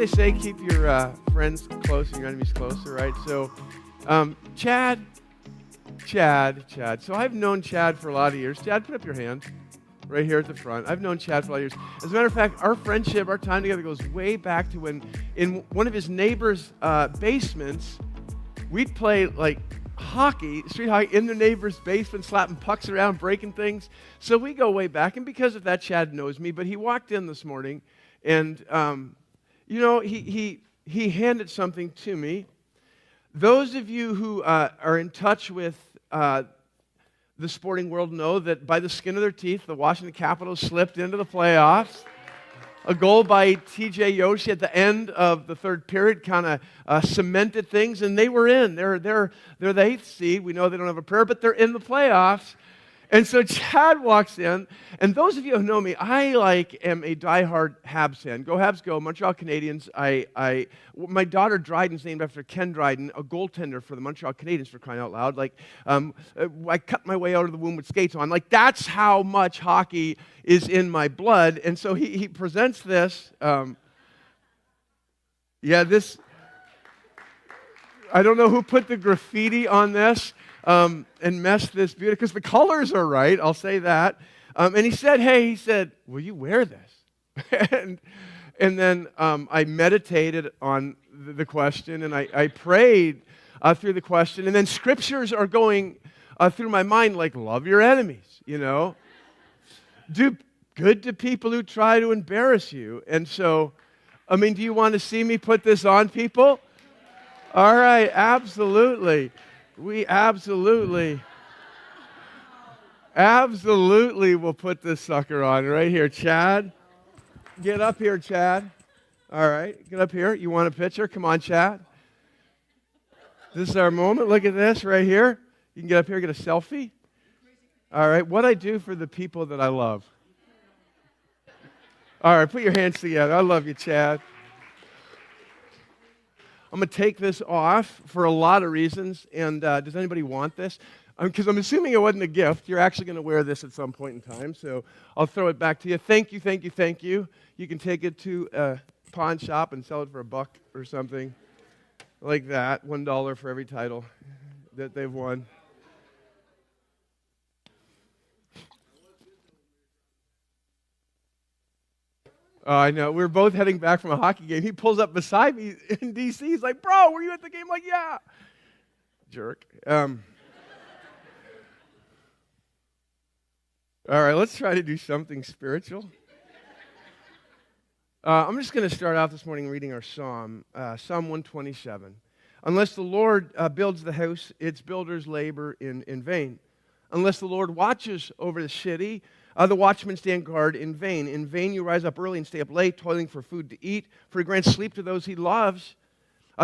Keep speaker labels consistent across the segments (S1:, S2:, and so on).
S1: they say? Keep your friends close and your enemies closer, right? So, Chad. So I've known Chad for a lot of years. Chad, put up your hand right here at the front. I've known Chad for a lot of years. As a matter of fact, our friendship, our time together goes way back to when in one of his neighbor's basements, we'd play like hockey, street hockey, in the neighbor's basement, slapping pucks around, breaking things. So we go way back, and because of that, Chad knows me. But he walked in this morning, and he handed something to me. Those of you who are in touch with the sporting world know that by the skin of their teeth, the Washington Capitals slipped into the playoffs. A goal by T.J. Yoshi at the end of the third period kind of cemented things, and they were in. They're the 8th seed. We know they don't have a prayer, but they're in the playoffs. And so Chad walks in, and those of you who know me, I am a diehard Habs fan. Go Habs, go! Montreal Canadiens. My daughter Dryden's named after Ken Dryden, a goaltender for the Montreal Canadiens, for crying out loud. I cut my way out of the womb with skates on. That's how much hockey is in my blood. And so he presents this. This. I don't know who put the graffiti on this. And messed this beauty, because the colors are right, I'll say that. And he said, will you wear this? and then I meditated on the question, and I prayed through the question, and then scriptures are going through my mind like, love your enemies, Do good to people who try to embarrass you. And so, do you want to see me put this on, people? All right, absolutely. We absolutely will put this sucker on right here. Chad, get up here, Chad. All right, get up here. You want a picture? Come on, Chad. This is our moment. Look at this right here. You can get up here, get a selfie. All right, what I do for the people that I love. All right, put your hands together. I love you, Chad. I'm going to take this off for a lot of reasons, and does anybody want this? Because I'm assuming it wasn't a gift. You're actually going to wear this at some point in time, so I'll throw it back to you. Thank you. You can take it to a pawn shop and sell it for $1 or something like that. $1 for every title that they've won. Oh, I know. We're both heading back from a hockey game. He pulls up beside me in D.C. He's like, bro, were you at the game? I'm like, yeah. Jerk. All right, let's try to do something spiritual. I'm just going to start out this morning reading our psalm, Psalm 127. Unless the Lord builds the house, its builders labor in vain. Unless the Lord watches over the city, the watchmen stand guard in vain. In vain you rise up early and stay up late, toiling for food to eat, for he grants sleep to those he loves.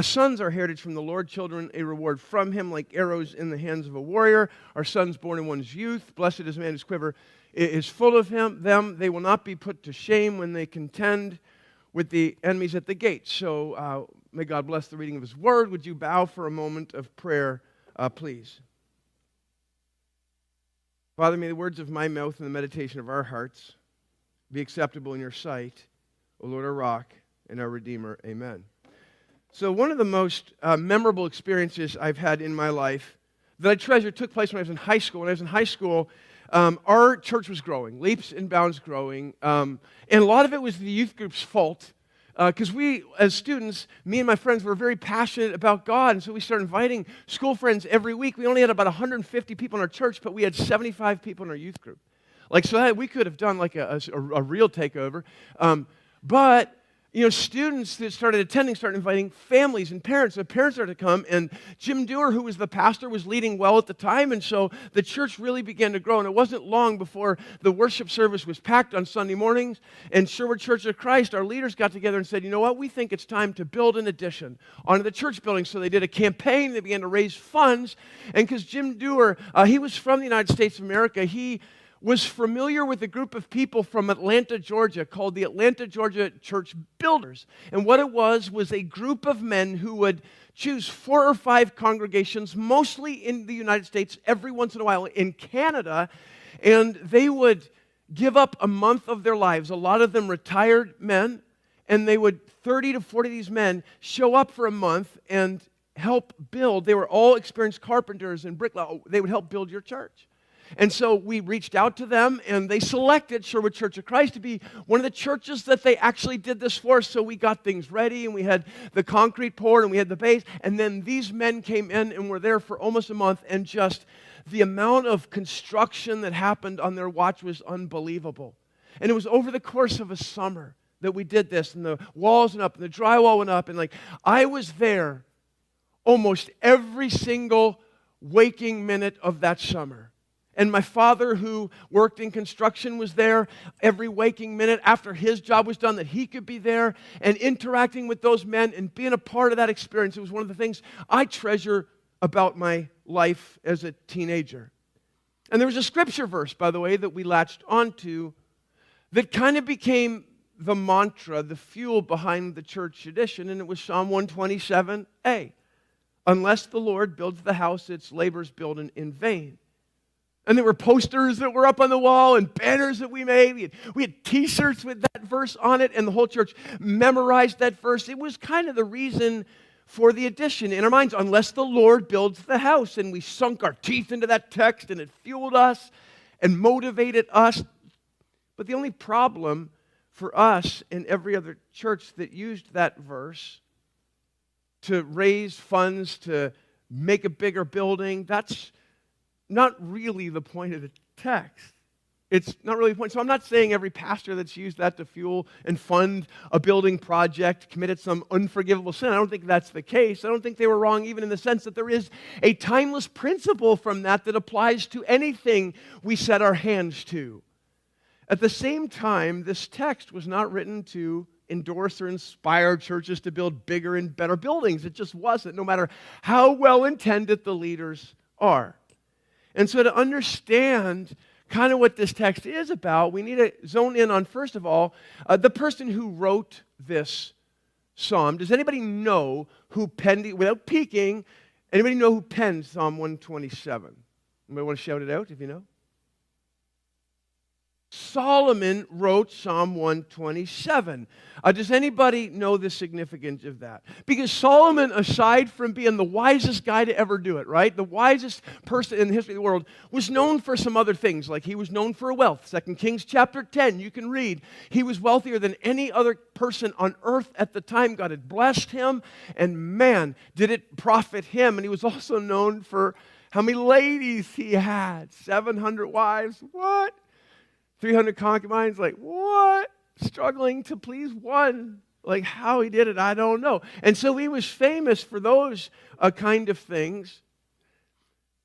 S1: Sons are heritage from the Lord, children a reward from him, like arrows in the hands of a warrior. Our sons born in one's youth, blessed is man whose quiver is full of them. They will not be put to shame when they contend with the enemies at the gate. So may God bless the reading of his word. Would you bow for a moment of prayer, please? Father, may the words of my mouth and the meditation of our hearts be acceptable in your sight, O Lord, our rock and our Redeemer. Amen. So one of the most memorable experiences I've had in my life that I treasure took place when I was in high school. When I was in high school, our church was growing, leaps and bounds growing, and a lot of it was the youth group's fault. Because we, as students, me and my friends were very passionate about God, and so we started inviting school friends every week. We only had about 150 people in our church, but we had 75 people in our youth group. We could have done a real takeover. But students that started attending started inviting families and parents. The parents started to come, and Jim Dewar, who was the pastor, was leading well at the time, and so the church really began to grow. And it wasn't long before the worship service was packed on Sunday mornings, and Sherwood Church of Christ, our leaders got together and said, you know what, we think it's time to build an addition onto the church building. So they did a campaign. They began to raise funds, and because Jim Dewar, he was from the United States of America, he was familiar with a group of people from Atlanta, Georgia, called the Atlanta, Georgia Church Builders. And what it was a group of men who would choose 4 or 5 congregations, mostly in the United States, every once in a while in Canada, and they would give up a month of their lives, a lot of them retired men, and they would, 30 to 40 of these men, show up for a month and help build. They were all experienced carpenters and bricklayers. They would help build your church. And so we reached out to them, and they selected Sherwood Church of Christ to be one of the churches that they actually did this for. So we got things ready, and we had the concrete poured, and we had the base. And then these men came in and were there for almost a month, and just the amount of construction that happened on their watch was unbelievable. And it was over the course of a summer that we did this, and the walls went up, and the drywall went up, and I was there almost every single waking minute of that summer. And my father, who worked in construction, was there every waking minute after his job was done, that he could be there and interacting with those men and being a part of that experience. It was one of the things I treasure about my life as a teenager. And there was a scripture verse, by the way, that we latched onto that kind of became the mantra, the fuel behind the church tradition, and it was Psalm 127a. Unless the Lord builds the house, its labors built in vain. And there were posters that were up on the wall and banners that we made. We had T-shirts with that verse on it, and the whole church memorized that verse. It was kind of the reason for the addition in our minds, unless the Lord builds the house. And we sunk our teeth into that text, and it fueled us and motivated us. But the only problem for us and every other church that used that verse to raise funds to make a bigger building, that's not really the point of the text. It's not really the point. So I'm not saying every pastor that's used that to fuel and fund a building project committed some unforgivable sin. I don't think that's the case. I don't think they were wrong even in the sense that there is a timeless principle from that applies to anything we set our hands to. At the same time, this text was not written to endorse or inspire churches to build bigger and better buildings. It just wasn't, no matter how well-intended the leaders are. And so to understand kind of what this text is about, we need to zone in on, first of all, the person who wrote this psalm. Does anybody know who penned it, without peeking, anybody know who penned Psalm 127? Anybody want to shout it out if you know? Solomon wrote Psalm 127. Does anybody know the significance of that? Because Solomon, aside from being the wisest guy to ever do it, right? The wisest person in the history of the world, was known for some other things. Like he was known for wealth. 2 Kings chapter 10, you can read. He was wealthier than any other person on earth at the time. God had blessed him, and man, did it profit him. And he was also known for how many ladies he had. 700 wives. What? 300 concubines, like, what? Struggling to please one. Like, how he did it, I don't know. And so he was famous for those kind of things.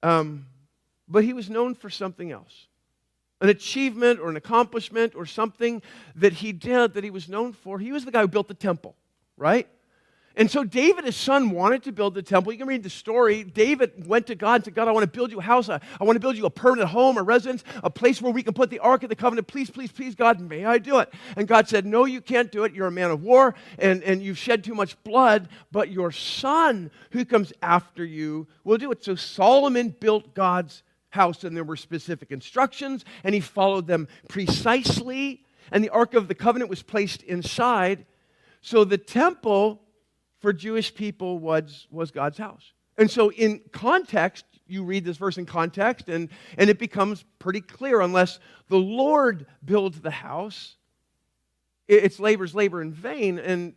S1: But he was known for something else. An achievement or an accomplishment or something that he did that he was known for. He was the guy who built the temple, right? And so David, his son, wanted to build the temple. You can read the story. David went to God and said, God, I want to build you a house. I want to build you a permanent home, a residence, a place where we can put the Ark of the Covenant. Please, please, please, God, may I do it? And God said, no, you can't do it. You're a man of war, and you've shed too much blood, but your son who comes after you will do it. So Solomon built God's house, and there were specific instructions, and he followed them precisely, and the Ark of the Covenant was placed inside. So the temple for Jewish people was God's house. And so in context, you read this verse in context, and it becomes pretty clear, unless the Lord builds the house, its labor in vain. And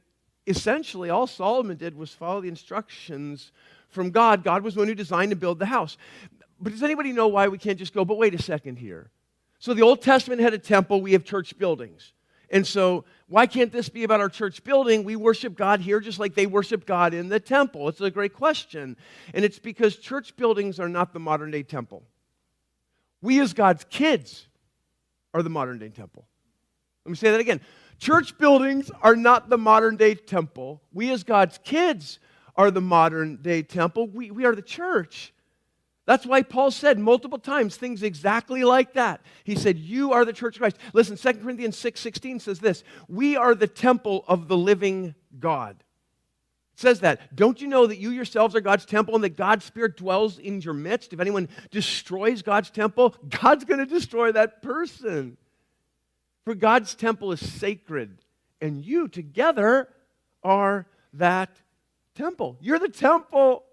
S1: essentially, all Solomon did was follow the instructions from God. God was the one who designed and built the house. But does anybody know why we can't just go, but wait a second here? So the Old Testament had a temple, we have church buildings. And so why can't this be about our church building? We worship God here just like they worship God in the temple. It's a great question. And it's because church buildings are not the modern day temple. We as God's kids are the modern day temple. Let me say that again. Church buildings are not the modern day temple. We as God's kids are the modern day temple. We are the church. That's why Paul said multiple times things exactly like that. He said, you are the church of Christ. Listen, 2 Corinthians 6:16 says this, we are the temple of the living God. It says that. Don't you know that you yourselves are God's temple and that God's Spirit dwells in your midst? If anyone destroys God's temple, God's going to destroy that person. For God's temple is sacred and you together are that temple. You're the temple.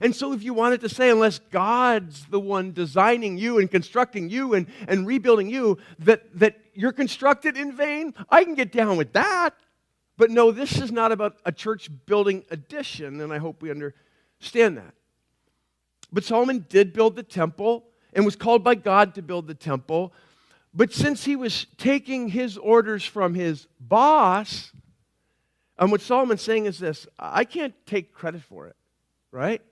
S1: And so if you wanted to say, unless God's the one designing you and constructing you and rebuilding you, that you're constructed in vain, I can get down with that. But no, this is not about a church building addition, and I hope we understand that. But Solomon did build the temple and was called by God to build the temple. But since he was taking his orders from his boss, what Solomon's saying is this: I can't take credit for it, right?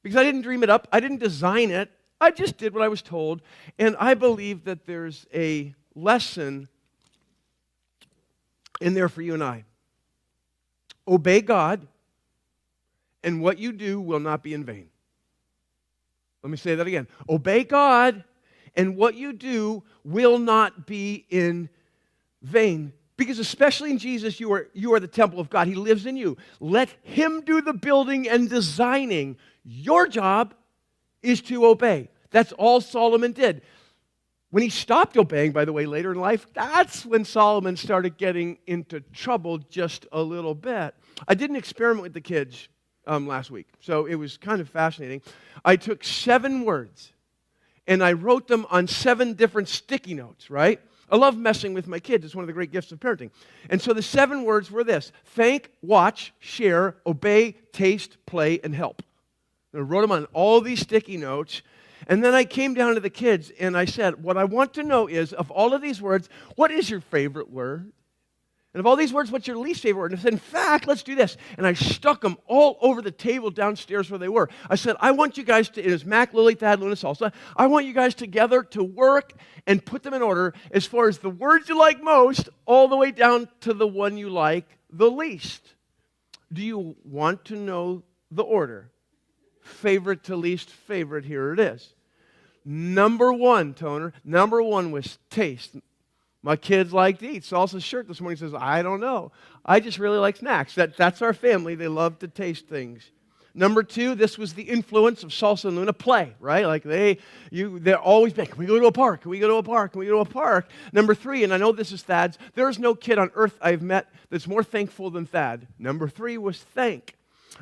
S1: Because I didn't dream it up. I didn't design it. I just did what I was told. And I believe that there's a lesson in there for you and I. Obey God, and what you do will not be in vain. Let me say that again. Obey God, and what you do will not be in vain. Because especially in Jesus, you are the temple of God. He lives in you. Let Him do the building and designing. Your job is to obey. That's all Solomon did. When he stopped obeying, by the way, later in life, that's when Solomon started getting into trouble just a little bit. I did an experiment with the kids last week, so it was kind of fascinating. I took 7 words, and I wrote them on 7 different sticky notes, right? I love messing with my kids. It's one of the great gifts of parenting. And so the 7 words were this: thank, watch, share, obey, taste, play, and help. And I wrote them on all these sticky notes. And then I came down to the kids and I said, what I want to know is, of all of these words, what is your favorite word? And of all these words, what's your least favorite word? And I said, in fact, let's do this. And I stuck them all over the table downstairs where they were. I said, I want you guys to, it was Mac, Lily, Thad, Luna, Salsa. I want you guys together to work and put them in order as far as the words you like most, all the way down to the one you like the least. Do you want to know the order? Favorite to least favorite, here it is. Number 1, Toner, number 1 was taste. My kids like to eat. Salsa's shirt this morning says, I don't know. I just really like snacks. That's our family. They love to taste things. Number 2, this was the influence of Salsa and Luna, play, right? Like they're always back. Can we go to a park? Can we go to a park? Can we go to a park? Number 3, and I know this is Thad's, there is no kid on earth I've met that's more thankful than Thad. Number 3 was thank.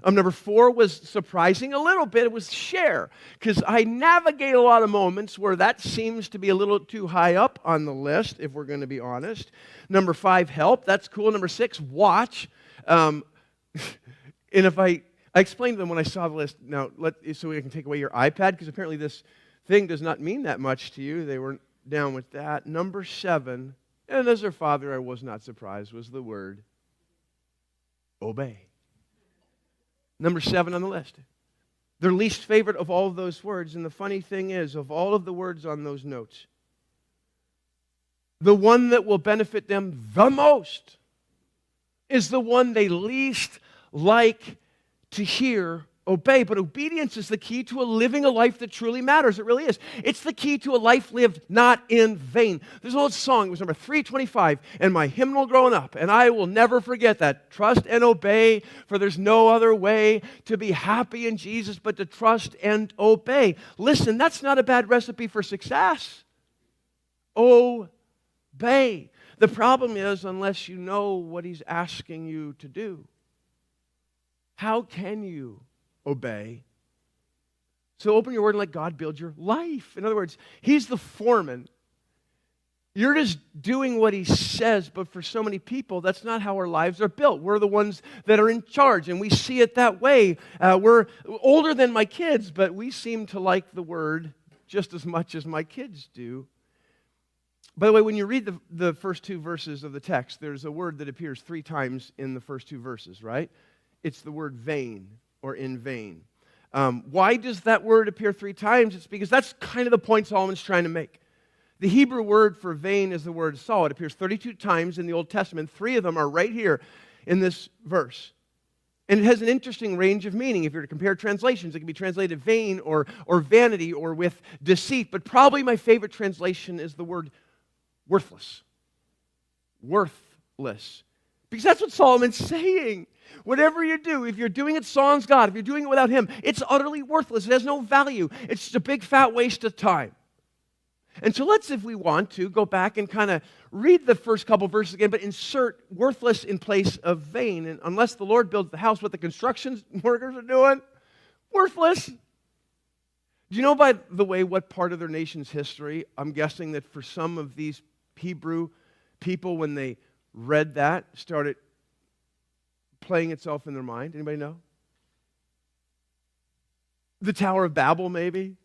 S1: Number 4 was surprising a little bit. It was share, because I navigate a lot of moments where that seems to be a little too high up on the list, if we're going to be honest. Number 5, help. That's cool. Number 6, watch. And if I explained to them when I saw the list, now, so we can take away your iPad, because apparently this thing does not mean that much to you. They weren't down with that. Number 7, and as their father, I was not surprised, was the word obey. Number 7 on the list. Their least favorite of all of those words. And the funny thing is, of all of the words on those notes, the one that will benefit them the most is the one they least like to hear obey. But obedience is the key to living a life that truly matters. It really is. It's the key to a life lived not in vain. There's an old song, it was number 325 in my hymnal growing up, and I will never forget that. Trust and obey, for there's no other way to be happy in Jesus but to trust and obey. Listen, that's not a bad recipe for success. Obey. The problem is, unless you know what He's asking you to do, how can you obey? So open your word and let God build your life. In other words, He's the foreman. You're just doing what He says, but for so many people, that's not how our lives are built. We're the ones that are in charge, and we see it that way. We're older than my kids, but we seem to like the word just as much as my kids do. By the way, when you read the first 2 verses of the text, there's a word that appears 3 times in the first 2 verses, right? It's the word vain, or in vain. Why does that word appear 3 times? It's because that's kind of the point Solomon's trying to make. The Hebrew word for vain is the word saw. It appears 32 times in the Old Testament. 3 of them are right here in this verse. And it has an interesting range of meaning. If you're to compare translations, it can be translated vain or vanity or with deceit. But probably my favorite translation is the word worthless. Worthless. Because that's what Solomon's saying. Whatever you do, if you're doing it sans God, if you're doing it without Him, it's utterly worthless. It has no value. It's just a big fat waste of time. And so let's, if we want to, go back and kind of read the first couple verses again, but insert worthless in place of vain. And unless the Lord builds the house, what the construction workers are doing, worthless. Do you know, by the way, what part of their nation's history? I'm guessing that for some of these Hebrew people, when they read that, started playing itself in their mind. Anybody know? The Tower of Babel, maybe?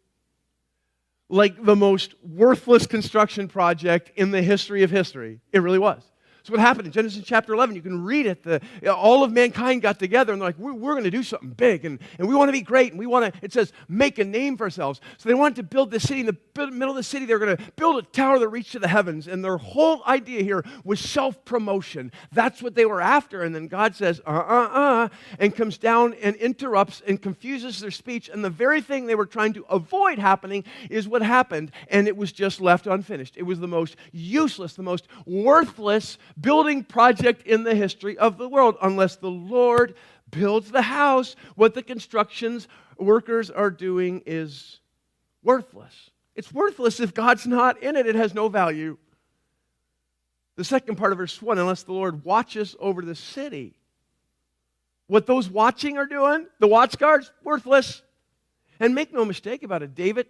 S1: Like the most worthless construction project in the history of history. It really was. So what happened in Genesis chapter 11, you can read it, all of mankind got together and they're like, we're going to do something big and we want to be great and we want to, it says, make a name for ourselves. So they wanted to build this city. In the middle of the city, they were going to build a tower that reached to the heavens. And their whole idea here was self-promotion. That's what they were after. And then God says, and comes down and interrupts and confuses their speech. And the very thing they were trying to avoid happening is what happened. And it was just left unfinished. It was the most useless, the most worthless building project in the history of the world. Unless the Lord builds the house, what the construction workers are doing is worthless. It's worthless if God's not in it. It has no value. The second part of verse 1, unless the Lord watches over the city. What those watching are doing, the watch guards, worthless. And make no mistake about it, David,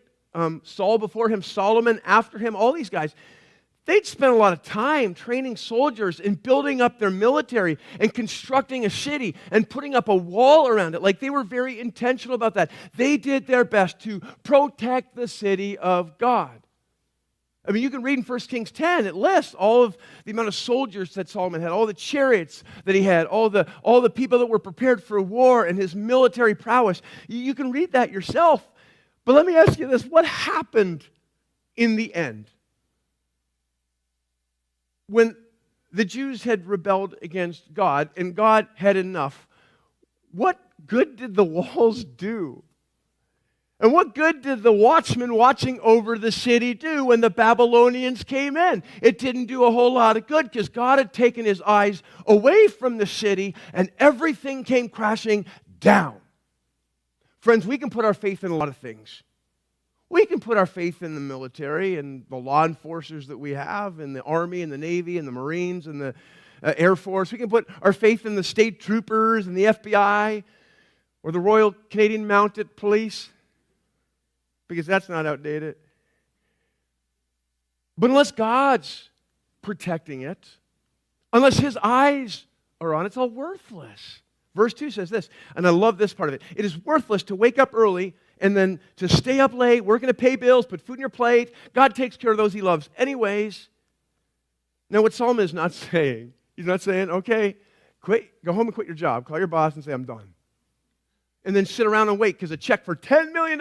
S1: Saul before him, Solomon after him, all these guys, they'd spent a lot of time training soldiers and building up their military and constructing a city and putting up a wall around it. Like, they were very intentional about that. They did their best to protect the city of God. I mean, you can read in 1 Kings 10, it lists all of the amount of soldiers that Solomon had, all the chariots that he had, all the people that were prepared for war and his military prowess. You can read that yourself. But let me ask you this, what happened in the end? When the Jews had rebelled against God and God had enough, what good did the walls do? And what good did the watchmen watching over the city do when the Babylonians came in? It didn't do a whole lot of good because God had taken his eyes away from the city and everything came crashing down. Friends, we can put our faith in a lot of things. We can put our faith in the military and the law enforcers that we have, in the Army and the Navy and the Marines and the Air Force. We can put our faith in the state troopers and the FBI or the Royal Canadian Mounted Police, because that's not outdated. But unless God's protecting it, unless his eyes are on it, it's all worthless. Verse 2 says this, and I love this part of it. It is worthless to wake up early and then to stay up late, working to pay bills, put food in your plate. God takes care of those he loves anyways. Now, what Solomon is not saying, he's not saying, okay, go home and quit your job. Call your boss and say, I'm done. And then sit around and wait because a check for $10 million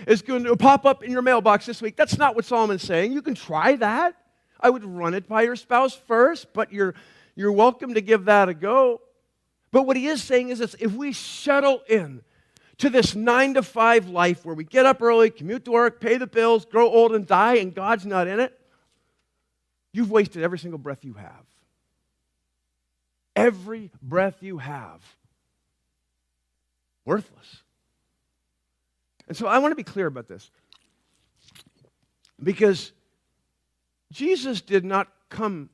S1: is going to pop up in your mailbox this week. That's not what Solomon's saying. You can try that. I would run it by your spouse first, but you're welcome to give that a go. But what he is saying is this, if we settle in to this 9-to-5 life where we get up early, commute to work, pay the bills, grow old and die, and God's not in it, you've wasted every single breath you have. Every breath you have. Worthless. And so I want to be clear about this. Because Jesus did not come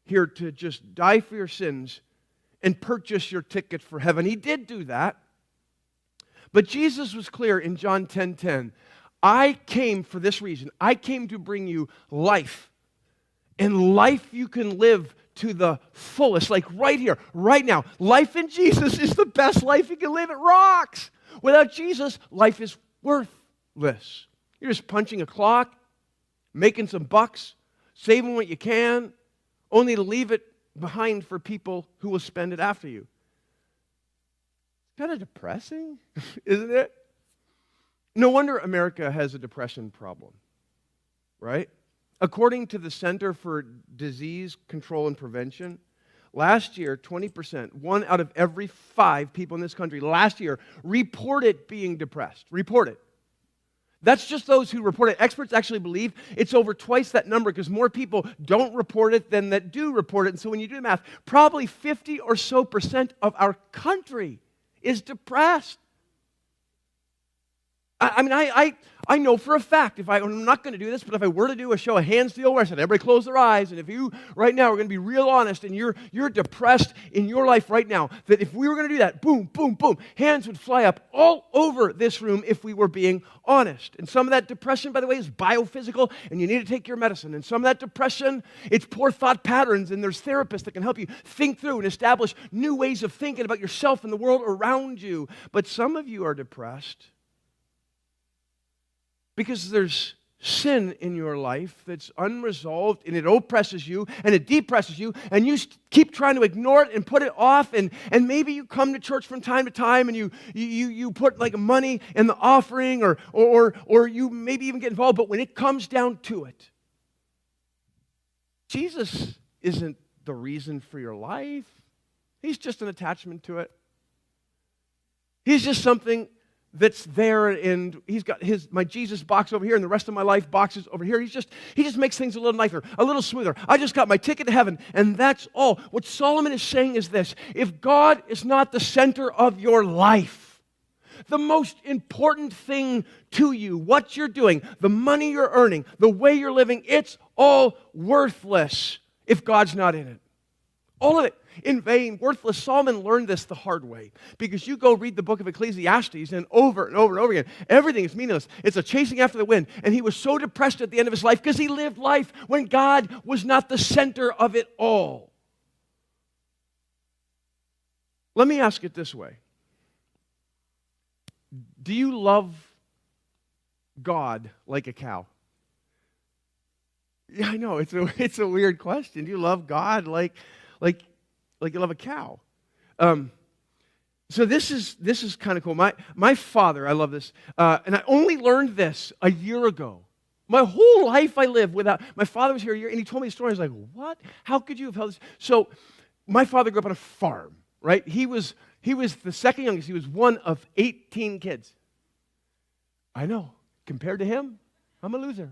S1: here to just die for your sins and purchase your ticket for heaven. He did do that. But Jesus was clear in John 10:10. I came for this reason. I came to bring you life. And life you can live to the fullest, like right here, right now. Life in Jesus is the best life you can live. It rocks. Without Jesus, life is worthless. You're just punching a clock, making some bucks, saving what you can, only to leave it behind for people who will spend it after you. It's kind of depressing, isn't it? No wonder America has a depression problem, right? According to the Center for Disease Control and Prevention, last year, 20%, 1 out of every 5 people in this country last year reported being depressed. Reported. That's just those who report it. Experts actually believe it's over twice that number because more people don't report it than that do report it. And so when you do the math, probably 50 or so % of our country is depressed. I know for a fact, I'm not going to do this, but if I were to do a show of hands deal where I said, everybody close their eyes, and if you right now are going to be real honest and you're depressed in your life right now, that if we were going to do that, boom, boom, boom, hands would fly up all over this room if we were being honest. And some of that depression, by the way, is biophysical, and you need to take your medicine. And some of that depression, it's poor thought patterns, and there's therapists that can help you think through and establish new ways of thinking about yourself and the world around you. But some of you are depressed because there's sin in your life that's unresolved, and it oppresses you, and it depresses you, and you keep trying to ignore it and put it off, and maybe you come to church from time to time, and you put like money in the offering, or you maybe even get involved, but when it comes down to it, Jesus isn't the reason for your life. He's just an attachment to it. He's just something that's there, and he's got my Jesus box over here and the rest of my life boxes over here. He just makes things a little nicer, a little smoother. I just got my ticket to heaven, and that's all. What Solomon is saying is this: if God is not the center of your life, the most important thing to you, what you're doing, the money you're earning, the way you're living, it's all worthless if God's not in it. All of it. In vain, worthless. Solomon learned this the hard way, because you go read the book of Ecclesiastes, and over and over and over again, everything is meaningless. It's a chasing after the wind, and he was so depressed at the end of his life because he lived life when God was not the center of it all. Let me ask it this way. Do you love God like a cow? Yeah, I know, it's a weird question. Do you love God like you love a cow? So this is kind of cool. My father, I love this, and I only learned this a year ago. My whole life I lived without, my father was here a year, and he told me the story. I was like, what? How could you have held this? So my father grew up on a farm, right? He was the second youngest. He was one of 18 kids. I know. Compared to him, I'm a loser.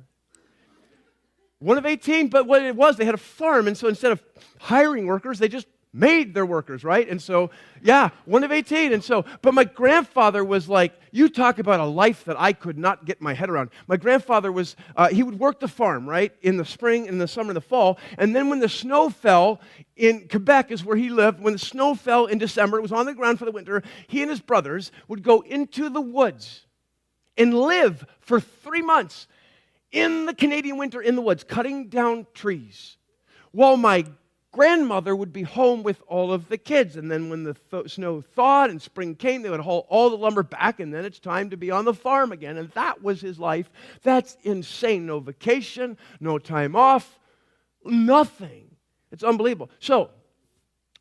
S1: One of 18, but what it was, they had a farm, and so instead of hiring workers, they just made their workers, right? And so, yeah, one of 18. And so, but my grandfather was like, you talk about a life that I could not get my head around. My grandfather was, he would work the farm, right? In the spring, in the summer, in the fall. And then when the snow fell, in Quebec is where he lived, when the snow fell in December, it was on the ground for the winter, he and his brothers would go into the woods and live for 3 months in the Canadian winter in the woods, cutting down trees, while my grandmother would be home with all of the kids. And then when the snow thawed and spring came, they would haul all the lumber back, and then it's time to be on the farm again. And that was his life. That's insane. No vacation, no time off, nothing. It's unbelievable. So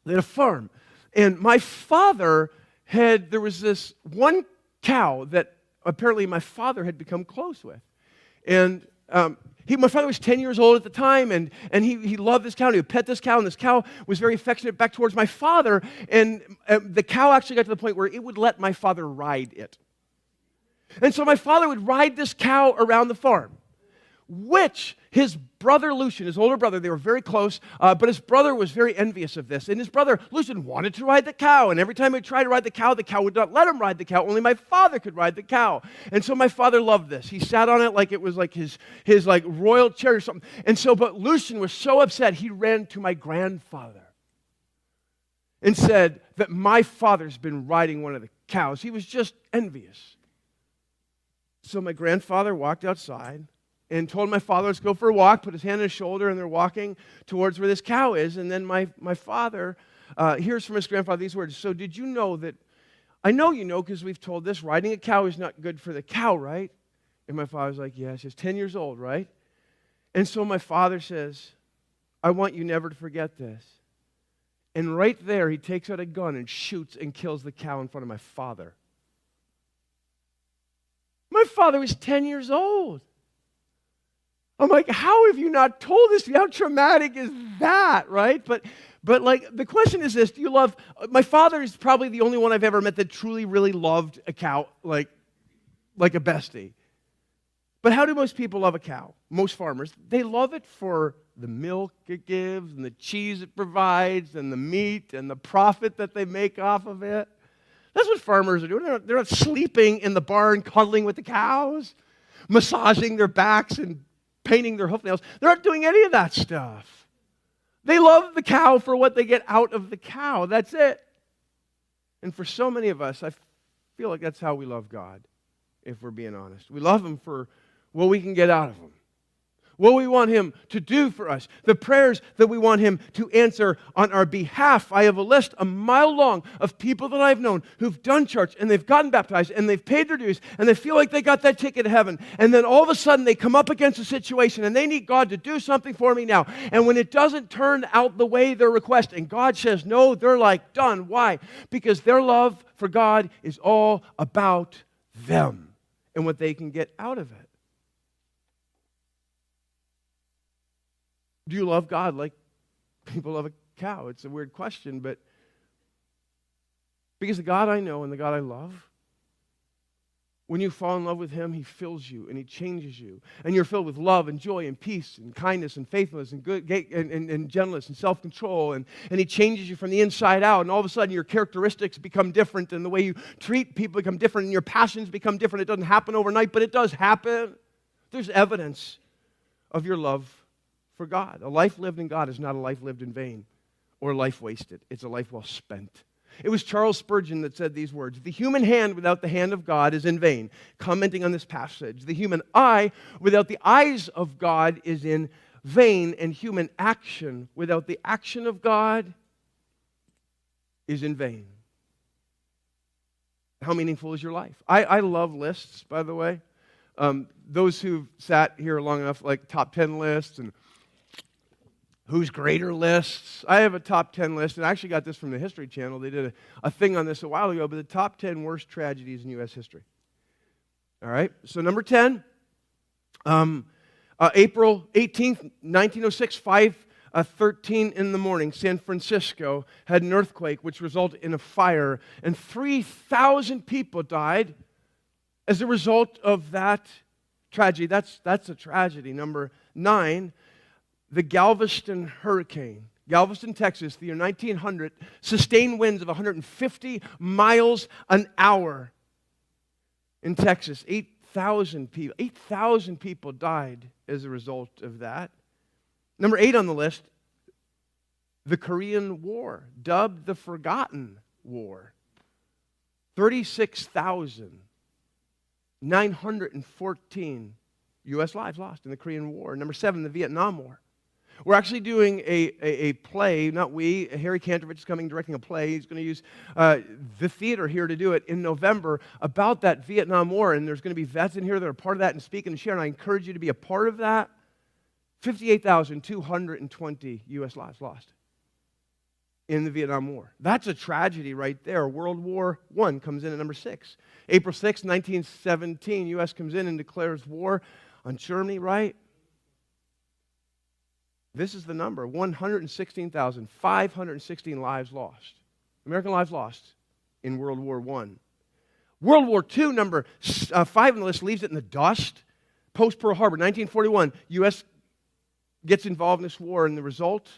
S1: they had a farm. And my father there was this one cow that apparently my father had become close with. And my father was 10 years old at the time, and he loved this cow, and he would pet this cow, and this cow was very affectionate back towards my father, and the cow actually got to the point where it would let my father ride it. And so my father would ride this cow around the farm, which his brother Lucian, his older brother, they were very close, but his brother was very envious of this. And his brother Lucian wanted to ride the cow, and every time he tried to ride the cow would not let him ride the cow. Only my father could ride the cow. And so my father loved this. He sat on it like it was like his like royal chair or something. And so, but Lucian was so upset, he ran to my grandfather and said that my father's been riding one of the cows. He was just envious. So my grandfather walked outside and told my father, let's go for a walk, put his hand on his shoulder, and they're walking towards where this cow is. And then my father hears from his grandfather these words: so did you know that, I know you know because we've told this, riding a cow is not good for the cow, right? And my father's like, yes, he's 10 years old, right? And so my father says, I want you never to forget this. And right there, he takes out a gun and shoots and kills the cow in front of my father. My father was 10 years old. I'm like, how have you not told this? How traumatic is that, right? But like, the question is this: do you love? My father is probably the only one I've ever met that truly, really loved a cow, like a bestie. But how do most people love a cow? Most farmers, they love it for the milk it gives, and the cheese it provides, and the meat, and the profit that they make off of it. That's what farmers are doing. They're not sleeping in the barn, cuddling with the cows, massaging their backs and painting their hoof nails. They're not doing any of that stuff. They love the cow for what they get out of the cow. That's it. And for so many of us, I feel like that's how we love God, if we're being honest. We love Him for what we can get out of Him, what we want Him to do for us, the prayers that we want Him to answer on our behalf. I have a list a mile long of people that I've known who've done church and they've gotten baptized and they've paid their dues and they feel like they got that ticket to heaven. And then all of a sudden they come up against a situation and they need God to do something for me now. And when it doesn't turn out the way they're requesting, God says no, they're like done. Why? Because their love for God is all about them and what they can get out of it. Do you love God like people love a cow? It's a weird question, but because the God I know and the God I love, when you fall in love with Him, He fills you and He changes you. And you're filled with love and joy and peace and kindness and faithfulness and good and gentleness and self-control. And He changes you from the inside out. And all of a sudden your characteristics become different and the way you treat people become different and your passions become different. It doesn't happen overnight, but it does happen. There's evidence of your love for God. A life lived in God is not a life lived in vain or a life wasted. It's a life well spent. It was Charles Spurgeon that said these words: "The human hand without the hand of God is in vain," commenting on this passage. "The human eye without the eyes of God is in vain, and human action without the action of God is in vain." How meaningful is your life? I love lists, by the way. Those who've sat here long enough, like top 10 lists and who's greater lists. I have a top 10 list, and I actually got this from the History Channel. They did a thing on this a while ago, but the top 10 worst tragedies in U.S. history. All right, so number 10, April 18th, 1906, 5:13 in the morning, San Francisco had an earthquake which resulted in a fire, and 3,000 people died as a result of that tragedy. That's a tragedy. Number 9, the Galveston hurricane. Galveston, Texas, the year 1900, sustained winds of 150 miles an hour in Texas. 8,000 people died as a result of that. Number 8 on the list, the Korean War, dubbed the Forgotten War. 36,914 U.S. lives lost in the Korean War. Number 7, the Vietnam War. We're actually doing a play, not we, Harry Kantrowitz is coming directing a play. He's going to use the theater here to do it in November about that Vietnam War, and there's going to be vets in here that are part of that and speak and share, and I encourage you to be a part of that. 58,220 U.S. lives lost in the Vietnam War. That's a tragedy right there. World War I comes in at number 6. April 6, 1917, U.S. comes in and declares war on Germany, right? This is the number, 116,516 lives lost. American lives lost in World War I. World War II, number 5 on the list, leaves it in the dust. Post-Pearl Harbor, 1941, U.S. gets involved in this war, and the result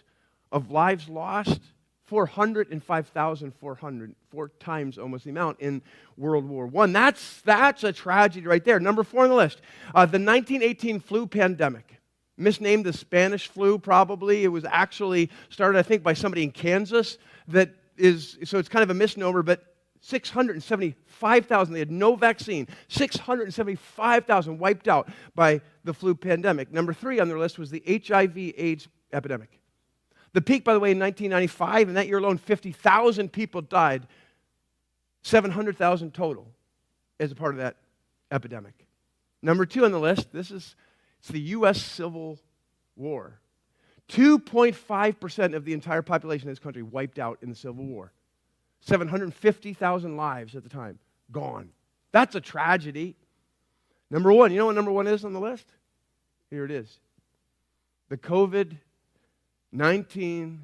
S1: of lives lost, 405,400, 4 times almost the amount in World War I. That's a tragedy right there. Number 4 on the list, the 1918 flu pandemic. Misnamed the Spanish flu, probably. It was actually started, I think, by somebody in Kansas. So it's kind of a misnomer, but 675,000, they had no vaccine. 675,000 wiped out by the flu pandemic. Number 3 on their list was the HIV/AIDS epidemic. The peak, by the way, in 1995, in that year alone, 50,000 people died. 700,000 total as a part of that epidemic. Number 2 on the list, it's the U.S. Civil War. 2.5% of the entire population of this country wiped out in the Civil War. 750,000 lives at the time, gone. That's a tragedy. Number 1, you know what number 1 is on the list? Here it is. The COVID-19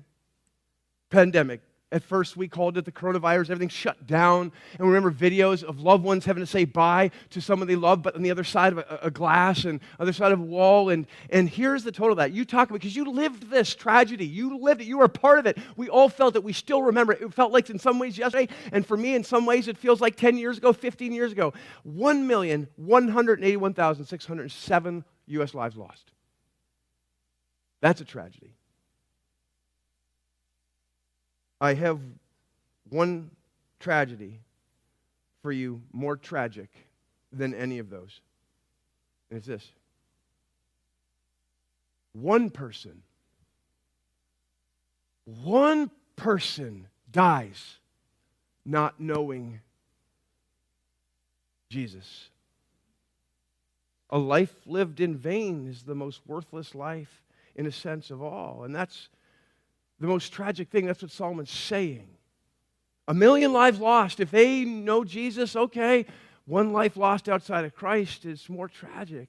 S1: pandemic At first, we called it the coronavirus. Everything shut down. And we remember videos of loved ones having to say bye to someone they love, but on the other side of a glass and other side of a wall. And here's the total of that. You talk about, because you lived this tragedy. You lived it. You were a part of it. We all felt it. We still remember it. It felt like in some ways yesterday. And for me, in some ways, it feels like 10 years ago, 15 years ago. 1,181,607 U.S. lives lost. That's a tragedy. I have one tragedy for you more tragic than any of those. And it's this. One person dies not knowing Jesus. A life lived in vain is the most worthless life in a sense of all. And that's the most tragic thing. That's what Solomon's saying. 1 million lives lost. If they know Jesus, okay. One life lost outside of Christ is more tragic.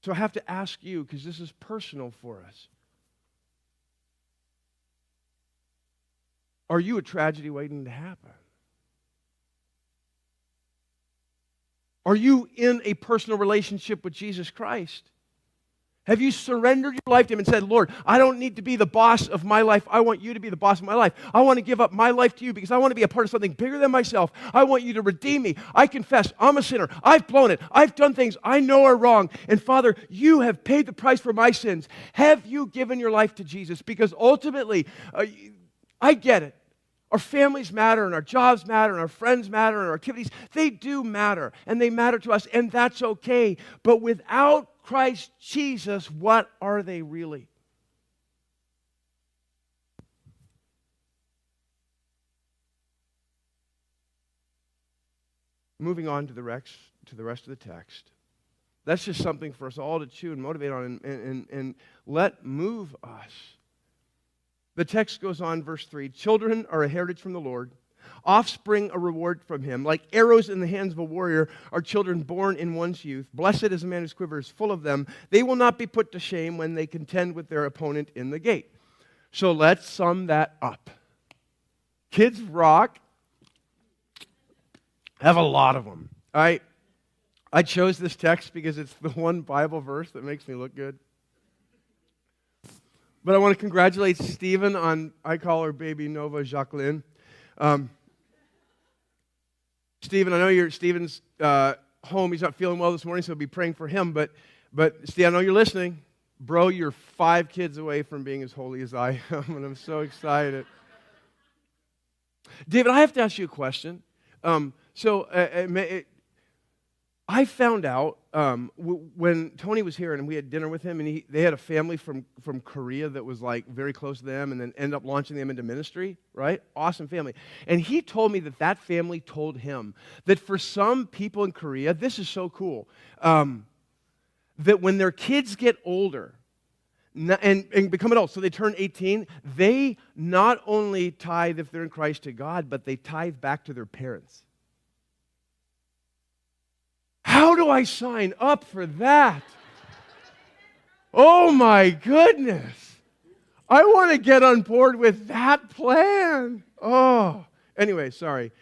S1: So I have to ask you, because this is personal for us. Are you a tragedy waiting to happen? Are you in a personal relationship with Jesus Christ? Have you surrendered your life to Him and said, Lord, I don't need to be the boss of my life. I want you to be the boss of my life. I want to give up my life to you because I want to be a part of something bigger than myself. I want you to redeem me. I confess I'm a sinner. I've blown it. I've done things I know are wrong. And Father, you have paid the price for my sins. Have you given your life to Jesus? Because ultimately, I get it. Our families matter, and our jobs matter, and our friends matter, and our activities, they do matter, and they matter to us, and that's okay. But without Christ Jesus, what are they really? Moving on to the rest of the text. That's just something for us all to chew and motivate on and let move us. The text goes on, verse 3. Children are a heritage from the Lord, offspring a reward from Him. Like arrows in the hands of a warrior are children born in one's youth. Blessed is a man whose quiver is full of them. They will not be put to shame when they contend with their opponent in the gate. So let's sum that up. Kids rock. Have a lot of them. All right. I chose this text because it's the one Bible verse that makes me look good. But I want to congratulate Stephen on, I call her baby Nova Jacqueline. Stephen, I know Stephen's home. He's not feeling well this morning, so I'll be praying for him. But Steve, I know you're listening. Bro, you're 5 kids away from being as holy as I am, and I'm so excited. David, I have to ask you a question. I found out when Tony was here and we had dinner with him, and they had a family from Korea that was like very close to them and then ended up launching them into ministry, right? Awesome family. And he told me that family told him that for some people in Korea, this is so cool, that when their kids get older and become adults, so they turn 18, they not only tithe if they're in Christ to God, but they tithe back to their parents. How do I sign up for that? Oh my goodness. I want to get on board with that plan. Oh, anyway, sorry.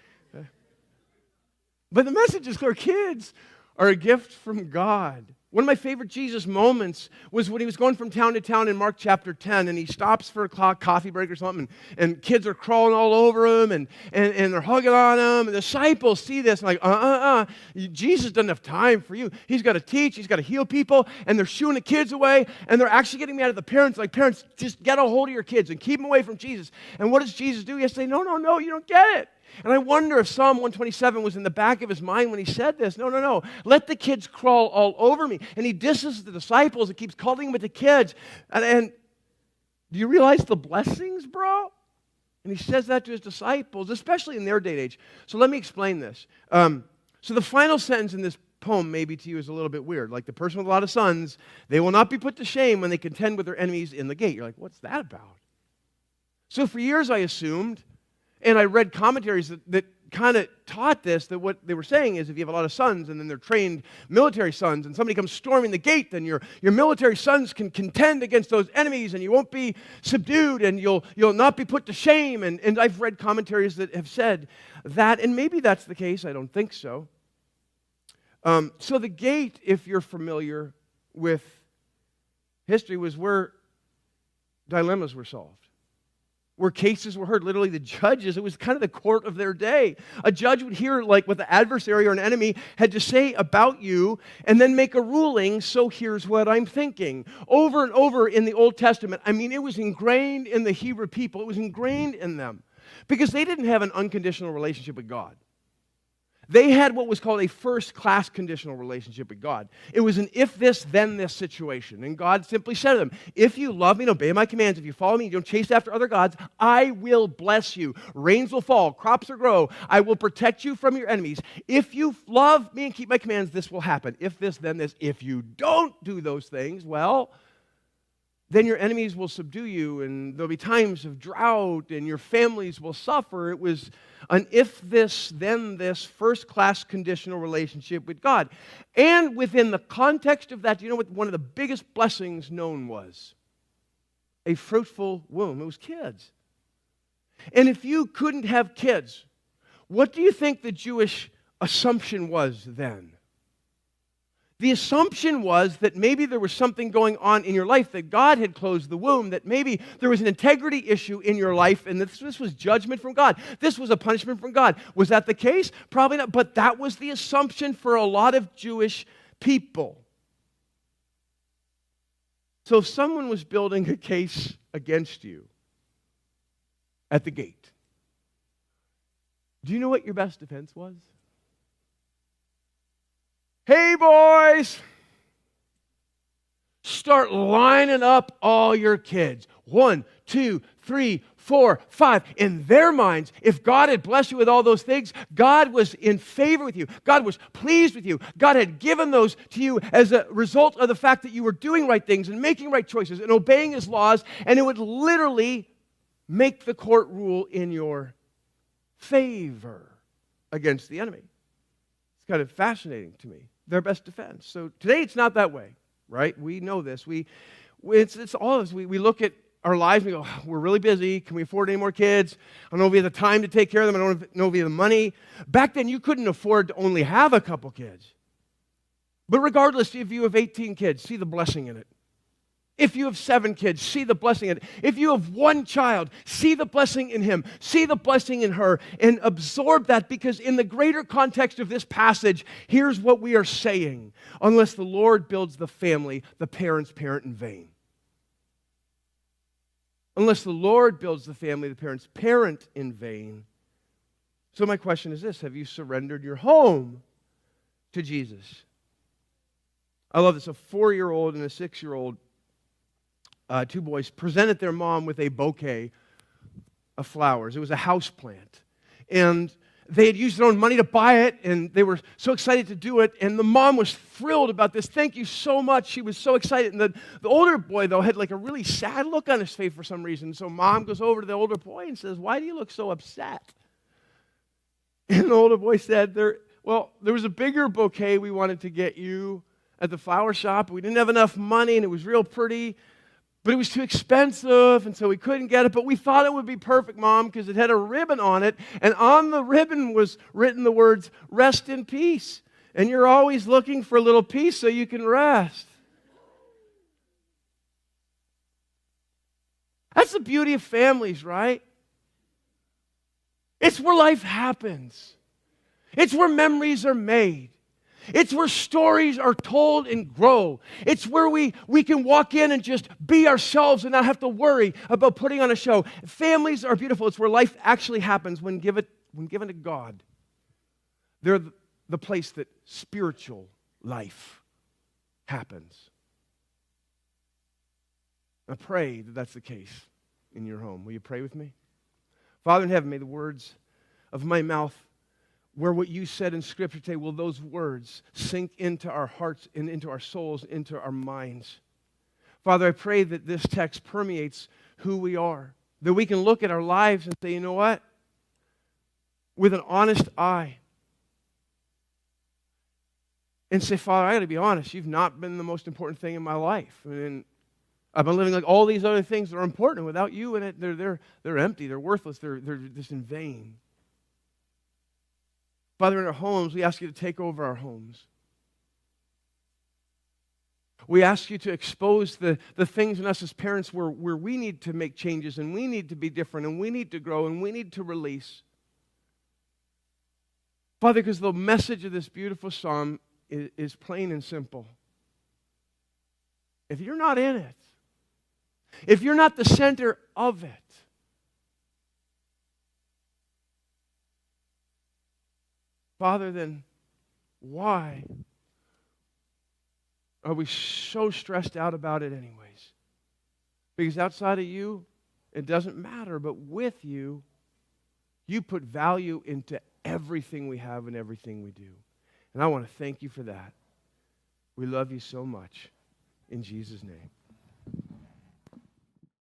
S1: But the message is clear. Kids are a gift from God. One of my favorite Jesus moments was when he was going from town to town in Mark chapter 10, and he stops for a coffee break or something, and kids are crawling all over him, and they're hugging on him, and the disciples see this, and like, Jesus doesn't have time for you. He's got to teach, he's got to heal people, and they're shooing the kids away, and they're actually getting mad at the parents, like, parents, just get a hold of your kids and keep them away from Jesus. And what does Jesus do? He has to say, no, you don't get it. And I wonder if Psalm 127 was in the back of his mind when he said this. No. Let the kids crawl all over me. And he disses the disciples and keeps calling them with the kids. And do you realize the blessings, bro? And he says that to his disciples, especially in their day and age. So let me explain this. So the final sentence in this poem maybe to you is a little bit weird. Like the person with a lot of sons, they will not be put to shame when they contend with their enemies in the gate. You're like, what's that about? So for years I assumed, and I read commentaries that kind of taught this, that what they were saying is if you have a lot of sons and then they're trained military sons and somebody comes storming the gate, then your military sons can contend against those enemies and you won't be subdued and you'll not be put to shame. And I've read commentaries that have said that, and maybe that's the case. I don't think so. So the gate, if you're familiar with history, was where dilemmas were solved, where cases were heard. Literally, the judges, it was kind of the court of their day. A judge would hear like what the adversary or an enemy had to say about you and then make a ruling, so here's what I'm thinking. Over and over in the Old Testament, I mean, it was ingrained in the Hebrew people. It was ingrained in them because they didn't have an unconditional relationship with God. They had what was called a first-class conditional relationship with God. It was an if this, then this situation. And God simply said to them, if you love me and obey my commands, if you follow me, you don't chase after other gods, I will bless you. Rains will fall, crops will grow. I will protect you from your enemies. If you love me and keep my commands, this will happen. If this, then this. If you don't do those things, well, then your enemies will subdue you, and there'll be times of drought, and your families will suffer. It was an if this, then this, first-class conditional relationship with God. And within the context of that, do you know what one of the biggest blessings known was? A fruitful womb. It was kids. And if you couldn't have kids, what do you think the Jewish assumption was then? The assumption was that maybe there was something going on in your life, that God had closed the womb, that maybe there was an integrity issue in your life, and this was judgment from God. This was a punishment from God. Was that the case? Probably not, but that was the assumption for a lot of Jewish people. So if someone was building a case against you at the gate, do you know what your best defense was? Hey, boys, start lining up all your kids. 1, 2, 3, 4, 5. In their minds, if God had blessed you with all those things, God was in favor with you. God was pleased with you. God had given those to you as a result of the fact that you were doing right things and making right choices and obeying His laws, and it would literally make the court rule in your favor against the enemy. It's kind of fascinating to me. Their best defense. So today it's not that way, right? We know this. It's all of us. We look at our lives and we go, we're really busy. Can we afford any more kids? I don't know if we have the time to take care of them. I don't know if we have the money. Back then you couldn't afford to only have a couple kids. But regardless, if you have 18 kids, see the blessing in it. If you have 7 kids, see the blessing in it. If you have 1 child, see the blessing in him. See the blessing in her and absorb that, because in the greater context of this passage, here's what we are saying. Unless the Lord builds the family, the parents parent in vain. Unless the Lord builds the family, the parents parent in vain. So my question is this: have you surrendered your home to Jesus? I love this. A 4-year-old and a 6-year-old, 2 boys, presented their mom with a bouquet of flowers. It was a house plant. And they had used their own money to buy it, and they were so excited to do it. And the mom was thrilled about this. Thank you so much. She was so excited. And the older boy, though, had like a really sad look on his face for some reason. So mom goes over to the older boy and says, "Why do you look so upset?" And the older boy said, there was a bigger bouquet we wanted to get you at the flower shop. We didn't have enough money, and it was real pretty. But it was too expensive, and so we couldn't get it. But we thought it would be perfect, Mom, because it had a ribbon on it. And on the ribbon was written the words, "Rest in peace." And you're always looking for a little peace so you can rest. That's the beauty of families, right? It's where life happens. It's where memories are made. It's where stories are told and grow. It's where we can walk in and just be ourselves and not have to worry about putting on a show. Families are beautiful. It's where life actually happens when given to God. They're the place that spiritual life happens. I pray that that's the case in your home. Will you pray with me? Father in heaven, may the words of my mouth, where what you said in Scripture today, will those words sink into our hearts and into our souls, into our minds. Father, I pray that this text permeates who we are, that we can look at our lives and say, you know what? with an honest eye and say, Father, I got to be honest, you've not been the most important thing in my life. And I've been living like all these other things that are important. Without you in it, they're empty, they're worthless, they're just in vain. Father, in our homes, we ask you to take over our homes. We ask you to expose the things in us as parents where we need to make changes and we need to be different and we need to grow and we need to release. Father, because the message of this beautiful psalm is plain and simple. If you're not in it, if you're not the center of it, Father, then why are we so stressed out about it anyways? Because outside of you, it doesn't matter. But with you, you put value into everything we have and everything we do. And I want to thank you for that. We love you so much. In Jesus' name.